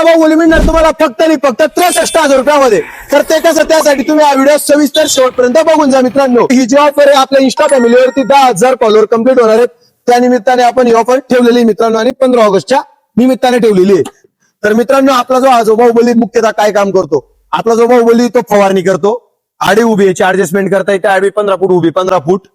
बाहुबली मिळणार तुम्हाला फक्त आणि फक्त 63,000 रुपयामध्ये. तर ते कसं, त्यासाठी तुम्ही हा व्हिडिओ सविस्तर शेवटपर्यंत बघून जा मित्रांनो. ही जी ऑफर आहे आपल्या इंस्टा फॅमिलीवरती 10,000 फॉलोअर कंप्लीट होणार आहेत, त्या निमित्ताने आपण ही ऑफर ठेवलेली मित्रांनो, आणि 15 ऑगस्टच्या निमित्ताने ठेवलेली आहे. तर मित्रांनो, आपला जो बाहुबली मुख्यतः काय काम करतो, आपला जो बाहुबली तो फवारणी करतो. आडी उभी याची ऍडजस्टमेंट करता येते, आडवी 15 फूट, उभी 15 फूट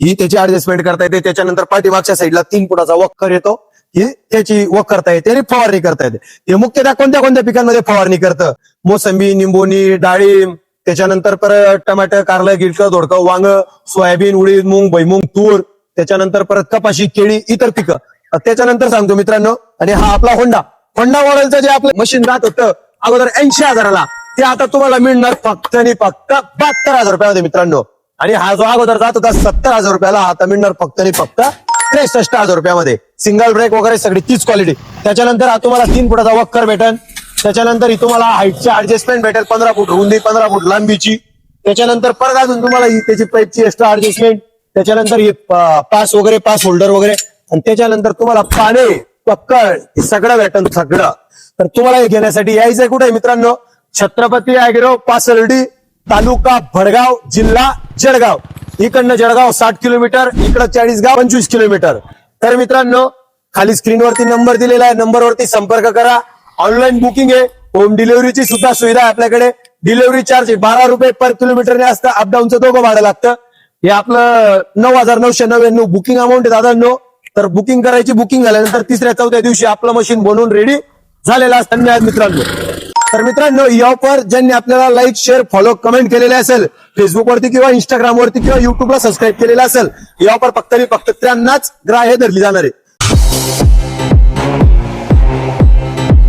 ही त्याची ऍडजस्टमेंट करता येते. त्याच्यानंतर पाठीमागच्या साईडला 3 फुटाचा वक्कर येतो, ही त्याची वक करता येते आणि फवारणी करता येते. हे मुख्यतः कोणत्या कोणत्या पिकांमध्ये फवारणी करतं, मोसंबी, निंबोनी, डाळिंब, त्याच्यानंतर परत टमाटर, कारलं, गिलकं, दोडकं, वांग, सोयाबीन, उडीद, मूग, भुईमूग, तूर, त्याच्यानंतर परत कपाशी, केळी, इतर पिकं. त्याच्यानंतर सांगतो मित्रांनो, आणि हा आपला होंडा मॉडेलचं जे आपलं मशीन राहत होतं अगोदर 80,000ला, ते आता तुम्हाला मिळणार फक्त आणि फक्त 72,000 रुपयामध्ये मित्रांनो. आणि हा जो अगोदर जात होता 70,000 रुपयाला, आता मिळणार फक्त आणि फक्त 63,000 रुपयामध्ये. सिंगल ब्रेक वगैरे सगळी तीच क्वालिटी. त्याच्यानंतर हा तुम्हाला 3 फुटाचा वक्कर भेटेल. त्याच्यानंतर ही तुम्हाला हाईटची ऍडजस्टमेंट भेटेल, 15 फूट रुंदी, 15 फूट लांबीची. त्याच्यानंतर परत अजून तुम्हाला ही त्याची पाईपची एक्स्ट्रा ऍडजस्टमेंट. त्याच्यानंतर ही पास होल्डर वगैरे, आणि त्याच्यानंतर तुम्हाला पाने, पक्कड हे सगळं भेटेल सगळं. तर तुम्हाला हे घेण्यासाठी यायचंय कुठे मित्रांनो, छत्रपती ऍग्रो, पासर्डी, तालुका भडगाव, जिल्हा जळगाव. इकडनं जळगाव 60 किलोमीटर, इकडं 40गाव 25 किलोमीटर. तर मित्रांनो, खाली स्क्रीनवरती नंबर दिलेला आहे, नंबरवरती संपर्क करा. ऑनलाईन बुकिंग आहे, होम डिलिव्हरीची सुद्धा सुविधा आहे आपल्याकडे. डिलिव्हरी चार्ज 12 रुपये पर किलोमीटरने असतं, अपडाऊनचं दोघं भाडं लागतं. हे आपलं 9,999 बुकिंग अमाऊंट आहे दादांनो. तर बुकिंग करायची, बुकिंग झाल्यानंतर 3-4 दिवशी आपलं मशीन बनवून रेडी झालेलं असतं मित्रांनो. तर मित्रांनो, ही ऑफर ज्यांनी आपल्याला लाईक, शेअर, फॉलो, कमेंट केलेले असेल फेसबुकवरती किंवा इंस्टाग्रामवरती किंवा युट्यूबला सबस्क्राईब केलेलं असेल, ही ऑफर फक्त आणि फक्त त्यांनाच ग्राह्य धरली जाणार आहे.